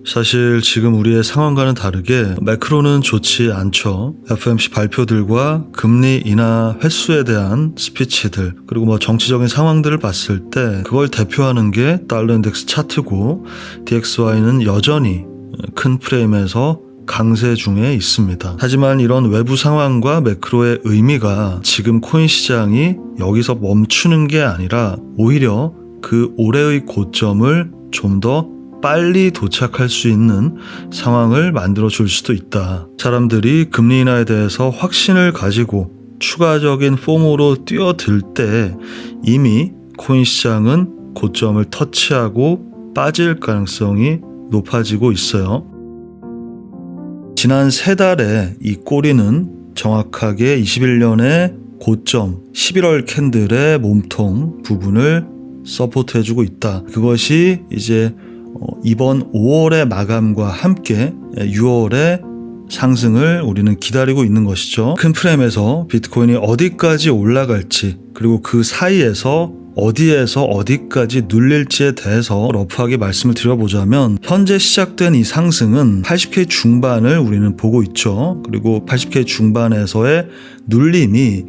사실 지금 우리의 상황과는 다르게 매크로는 좋지 않죠. FOMC 발표들과 금리 인하 횟수에 대한 스피치들, 그리고 정치적인 상황들을 봤을 때 그걸 대표하는 게 달러 인덱스 차트고, DXY는 여전히 큰 프레임에서 강세 중에 있습니다. 하지만 이런 외부 상황과 매크로의 의미가 지금 코인 시장이 여기서 멈추는 게 아니라 오히려 그 올해의 고점을 좀 더 빨리 도착할 수 있는 상황을 만들어 줄 수도 있다. 사람들이 금리 인하에 대해서 확신을 가지고 추가적인 폼으로 뛰어들 때 이미 코인 시장은 고점을 터치하고 빠질 가능성이 높아지고 있어요. 지난 3달에 이 꼬리는 정확하게 21년의 고점 11월 캔들의 몸통 부분을 서포트해주고 있다. 그것이 이제 이번 5월의 마감과 함께 6월의 상승을 우리는 기다리고 있는 것이죠. 큰 프레임에서 비트코인이 어디까지 올라갈지, 그리고 그 사이에서 어디에서 어디까지 눌릴지에 대해서 러프하게 말씀을 드려보자면, 현재 시작된 이 상승은 80K 중반을 우리는 보고 있죠. 그리고 80K 중반에서의 눌림이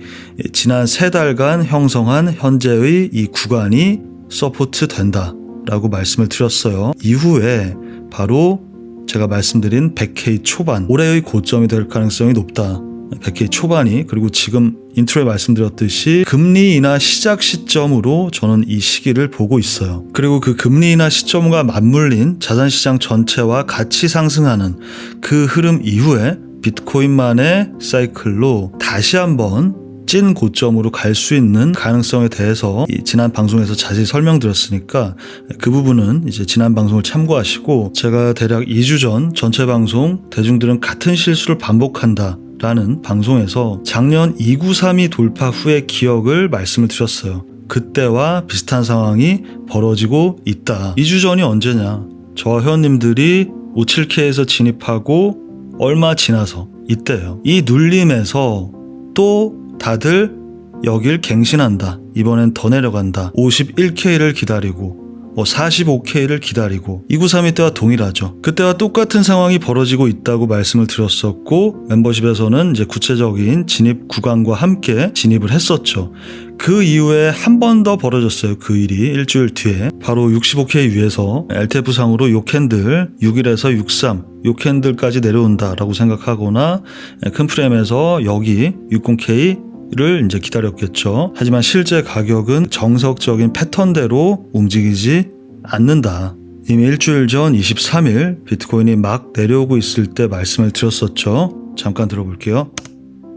지난 3달간 형성한 현재의 이 구간이 서포트 된다 라고 말씀을 드렸어요. 이후에 바로 제가 말씀드린 100K 초반, 올해의 고점이 될 가능성이 높다. 100K 초반이, 그리고 지금 인트로에 말씀드렸듯이 금리 인하 시작 시점으로 저는 이 시기를 보고 있어요. 그리고 그 금리 인하 시점과 맞물린 자산시장 전체와 같이 상승하는 그 흐름 이후에 비트코인만의 사이클로 다시 한번 찐 고점으로 갈 수 있는 가능성에 대해서 지난 방송에서 자세히 설명드렸으니까 그 부분은 이제 지난 방송을 참고하시고, 제가 대략 2주 전 전체 방송 대중들은 같은 실수를 반복한다 라는 방송에서 작년 2932 돌파 후의 기억을 말씀을 드렸어요. 그때와 비슷한 상황이 벌어지고 있다. 2주 전이 언제냐? 저와 회원님들이 57K에서 진입하고 얼마 지나서 이때예요. 이 눌림에서 또 다들 여길 갱신한다. 이번엔 더 내려간다. 51K를 기다리고 45K를 기다리고 2932 때와 동일하죠. 그때와 똑같은 상황이 벌어지고 있다고 말씀을 드렸었고, 멤버십에서는 이제 구체적인 진입 구간과 함께 진입을 했었죠. 그 이후에 한 번 더 벌어졌어요. 그 일이 일주일 뒤에 바로 65K 위에서 LTF상으로 요 캔들 6일에서 63, 요 캔들까지 내려온다라고 생각하거나 큰 프레임에서 여기 60K 를 이제 기다렸겠죠. 하지만 실제 가격은 정석적인 패턴대로 움직이지 않는다. 이미 일주일 전 23일 비트코인이 막 내려오고 있을 때 말씀을 드렸었죠. 잠깐 들어볼게요.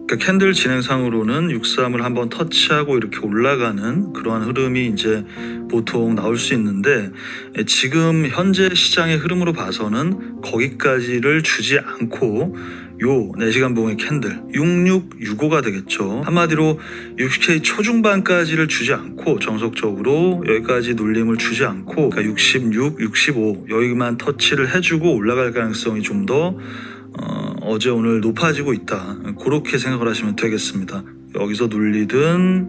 그러니까 캔들 진행상으로는 63을 한번 터치하고 이렇게 올라가는 그러한 흐름이 이제 보통 나올 수 있는데, 지금 현재 시장의 흐름으로 봐서는 거기까지를 주지 않고 요 4시간 봉의 캔들 6665가 되겠죠. 한마디로 60K 초중반까지를 주지 않고 정석적으로 여기까지 눌림을 주지 않고, 그러니까 66, 65 여기만 터치를 해주고 올라갈 가능성이 좀 더 어제 오늘 높아지고 있다. 그렇게 생각을 하시면 되겠습니다. 여기서 눌리든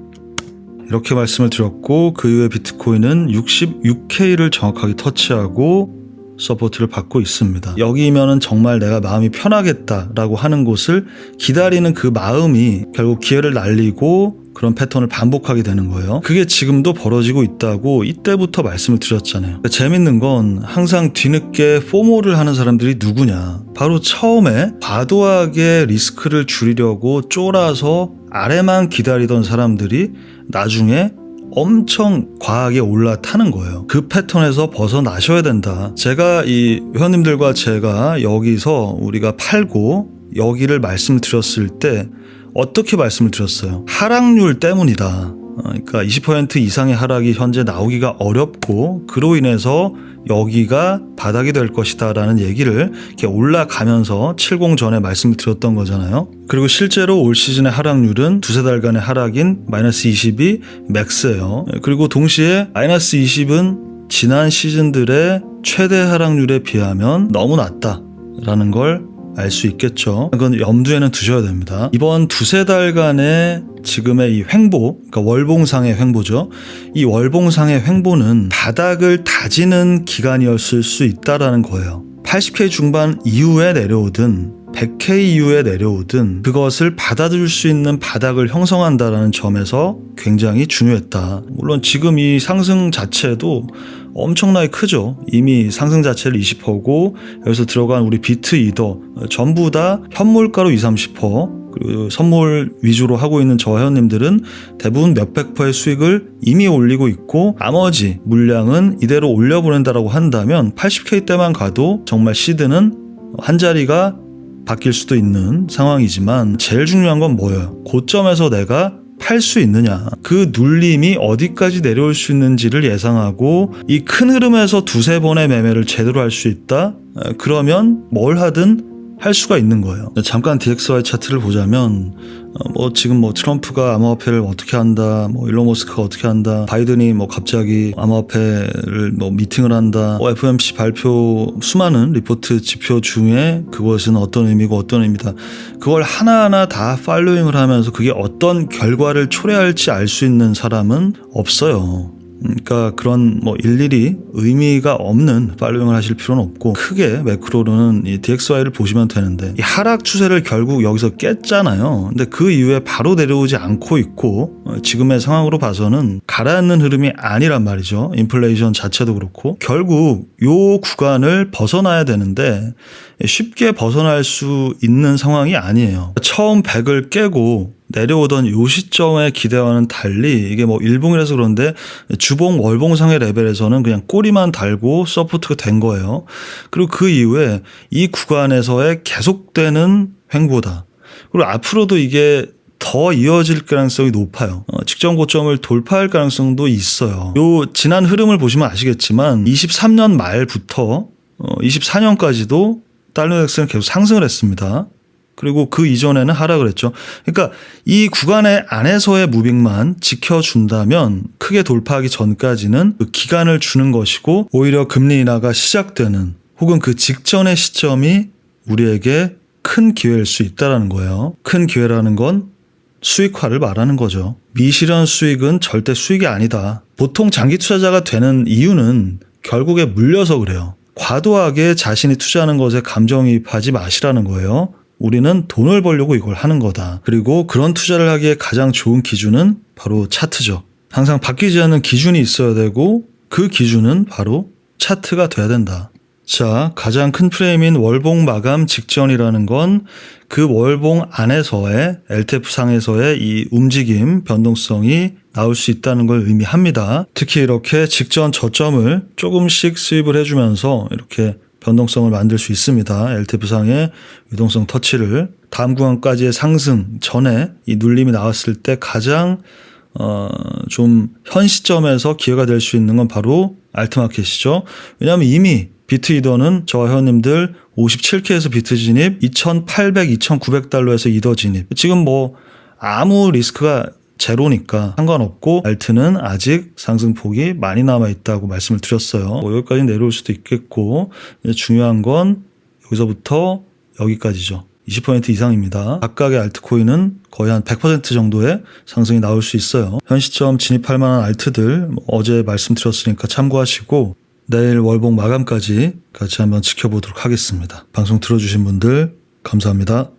이렇게 말씀을 드렸고, 그 이후에 비트코인은 66K를 정확하게 터치하고 서포트를 받고 있습니다. 여기면은 정말 내가 마음이 편하겠다라고 하는 곳을 기다리는 그 마음이 결국 기회를 날리고 그런 패턴을 반복하게 되는 거예요. 그게 지금도 벌어지고 있다고 이때부터 말씀을 드렸잖아요. 재밌는 건 항상 뒤늦게 포모를 하는 사람들이 누구냐? 바로 처음에 과도하게 리스크를 줄이려고 쫄아서 아래만 기다리던 사람들이 나중에 엄청 과하게 올라타는 거예요. 그 패턴에서 벗어나셔야 된다. 제가 이 회원님들과 제가 여기서 우리가 팔고 여기를 말씀드렸을 때 어떻게 말씀을 드렸어요? 하락률 때문이다. 그러니까 20% 이상의 하락이 현재 나오기가 어렵고, 그로 인해서 여기가 바닥이 될 것이다 라는 얘기를 이렇게 올라가면서 70 전에 말씀을 드렸던 거잖아요. 그리고 실제로 올 시즌의 하락률은 두세 달간의 하락인 마이너스 20이 맥스예요. 그리고 동시에 마이너스 20은 지난 시즌들의 최대 하락률에 비하면 너무 낮다라는 걸 알 수 있겠죠. 그건 염두에는 두셔야 됩니다. 이번 두세 달간의 지금의 이 횡보, 그러니까 월봉상의 횡보죠. 이 월봉상의 횡보는 바닥을 다지는 기간이었을 수 있다라는 거예요. 80K 중반 이후에 내려오든 100K 이후에 내려오든 그것을 받아들일 수 있는 바닥을 형성한다는 점에서 굉장히 중요했다. 물론 지금 이 상승 자체도 엄청나게 크죠. 이미 상승 자체를 20%고 여기서 들어간 우리 비트 이더 전부 다 현물가로 20-30%, 그리고 선물 위주로 하고 있는 저 회원님들은 대부분 몇백 %의 수익을 이미 올리고 있고 나머지 물량은 이대로 올려보낸다라고 한다면 80K 때만 가도 정말 시드는 한 자리가 바뀔 수도 있는 상황이지만 제일 중요한 건 뭐예요? 고점에서 내가 팔 수 있느냐, 그 눌림이 어디까지 내려올 수 있는지를 예상하고 이 큰 흐름에서 두세 번의 매매를 제대로 할 수 있다? 그러면 뭘 하든 할 수가 있는 거예요. 잠깐 DXY 차트를 보자면 지금 트럼프가 암호화폐를 어떻게 한다, 일론 머스크가 어떻게 한다, 바이든이 갑자기 암호화폐를 미팅을 한다, FOMC 발표 수많은 리포트 지표 중에 그것은 어떤 의미고 어떤 의미다, 그걸 하나하나 다 팔로잉을 하면서 그게 어떤 결과를 초래할지 알 수 있는 사람은 없어요. 그러니까 그런 일일이 의미가 없는 팔로잉을 하실 필요는 없고 크게 매크로로는 이 DXY를 보시면 되는데 이 하락 추세를 결국 여기서 깼잖아요. 근데 그 이후에 바로 내려오지 않고 있고 지금의 상황으로 봐서는 가라앉는 흐름이 아니란 말이죠. 인플레이션 자체도 그렇고 결국 요 구간을 벗어나야 되는데 쉽게 벗어날 수 있는 상황이 아니에요. 처음 100을 깨고 내려오던 요 시점의 기대와는 달리 이게 일봉이라서 그런데 주봉 월봉상의 레벨에서는 그냥 꼬리만 달고 서포트가 된 거예요. 그리고 그 이후에 이 구간에서의 계속되는 횡보다. 그리고 앞으로도 이게 더 이어질 가능성이 높아요. 직전 고점을 돌파할 가능성도 있어요. 요 지난 흐름을 보시면 아시겠지만 23년 말부터 24년까지도 달러 인덱스는 계속 상승을 했습니다. 그리고 그 이전에는 하락을 했죠. 그러니까 이 구간의 안에서의 무빙만 지켜준다면 크게 돌파하기 전까지는 그 기간을 주는 것이고 오히려 금리 인하가 시작되는 혹은 그 직전의 시점이 우리에게 큰 기회일 수 있다는 거예요. 큰 기회라는 건 수익화를 말하는 거죠. 미실현 수익은 절대 수익이 아니다. 보통 장기 투자자가 되는 이유는 결국에 물려서 그래요. 과도하게 자신이 투자하는 것에 감정이입하지 마시라는 거예요. 우리는 돈을 벌려고 이걸 하는 거다. 그리고 그런 투자를 하기에 가장 좋은 기준은 바로 차트죠. 항상 바뀌지 않는 기준이 있어야 되고 그 기준은 바로 차트가 돼야 된다. 자, 가장 큰 프레임인 월봉 마감 직전이라는 건 그 월봉 안에서의 LTF상에서의 이 움직임, 변동성이 나올 수 있다는 걸 의미합니다. 특히 이렇게 직전 저점을 조금씩 수입을 해주면서 이렇게 변동성을 만들 수 있습니다. LTF상의 유동성 터치를 다음 구간까지의 상승 전에 이 눌림이 나왔을 때 가장 좀 현 시점에서 기회가 될 수 있는 건 바로 알트마켓이죠. 왜냐하면 이미 비트 이더는 저와 회원님들 57K에서 비트 진입, 2,800, 2,900달러에서 이더 진입. 지금 아무 리스크가 제로니까 상관없고 알트는 아직 상승폭이 많이 남아있다고 말씀을 드렸어요. 여기까지 내려올 수도 있겠고 중요한 건 여기서부터 여기까지죠. 20% 이상입니다. 각각의 알트코인은 거의 한 100% 정도의 상승이 나올 수 있어요. 현 시점 진입할 만한 알트들 어제 말씀드렸으니까 참고하시고 내일 월봉 마감까지 같이 한번 지켜보도록 하겠습니다. 방송 들어주신 분들 감사합니다.